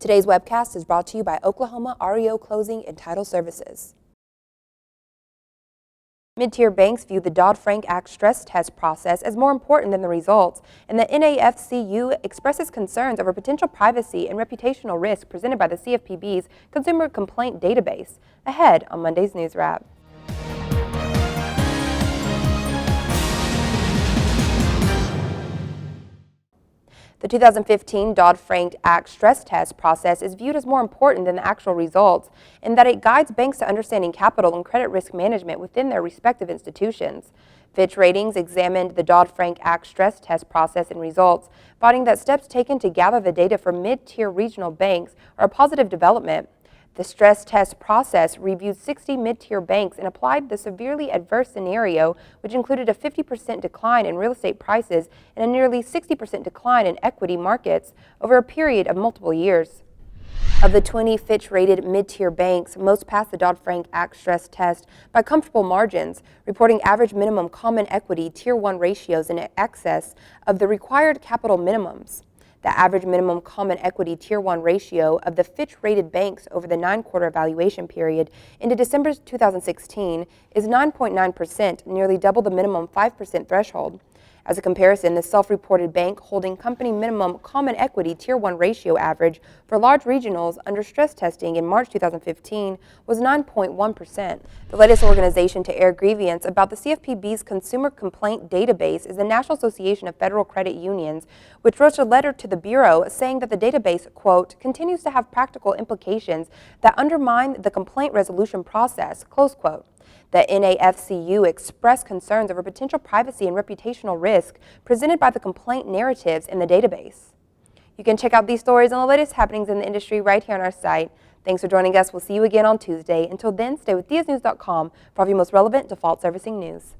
Today's webcast is brought to you by Oklahoma REO Closing and Title Services. Mid-tier banks view the Dodd-Frank Act Stress Test process as more important than the results, and the NAFCU expresses concerns over potential privacy and reputational risk presented by the CFPB's Consumer Complaint Database. Ahead on Monday's News Wrap. The 2015 Dodd-Frank Act Stress Test process is viewed as more important than the actual results, in that it guides banks to understanding capital and credit risk management within their respective institutions. Fitch Ratings examined the Dodd-Frank Act Stress Test process and results, finding that steps taken to gather the data for mid-tier regional banks are a positive development. The stress test process reviewed 60 mid-tier banks and applied the severely adverse scenario, which included a 50% decline in real estate prices and a nearly 60% decline in equity markets over a period of multiple years. Of the 20 Fitch-rated mid-tier banks, most passed the Dodd-Frank Act stress test by comfortable margins, reporting average minimum common equity Tier 1 ratios in excess of the required capital minimums. The average minimum common equity Tier 1 ratio of the Fitch-rated banks over the 9-quarter evaluation period into December 2016 is 9.9%, nearly double the minimum 5% threshold. As a comparison, the self-reported bank holding company minimum common equity Tier 1 ratio average for large regionals under stress testing in March 2015 was 9.1%. The latest organization to air grievance about the CFPB's Consumer Complaint Database is the National Association of Federal Credit Unions, which wrote a letter to the Bureau saying that the database, quote, continues to have practical implications that undermine the complaint resolution process, close quote. The NAFCU expressed concerns over potential privacy and reputational risk presented by the complaint narratives in the database. You can check out these stories and the latest happenings in the industry right here on our site. Thanks for joining us. We'll see you again on Tuesday. Until then, stay with DSNews.com for all of your most relevant default servicing news.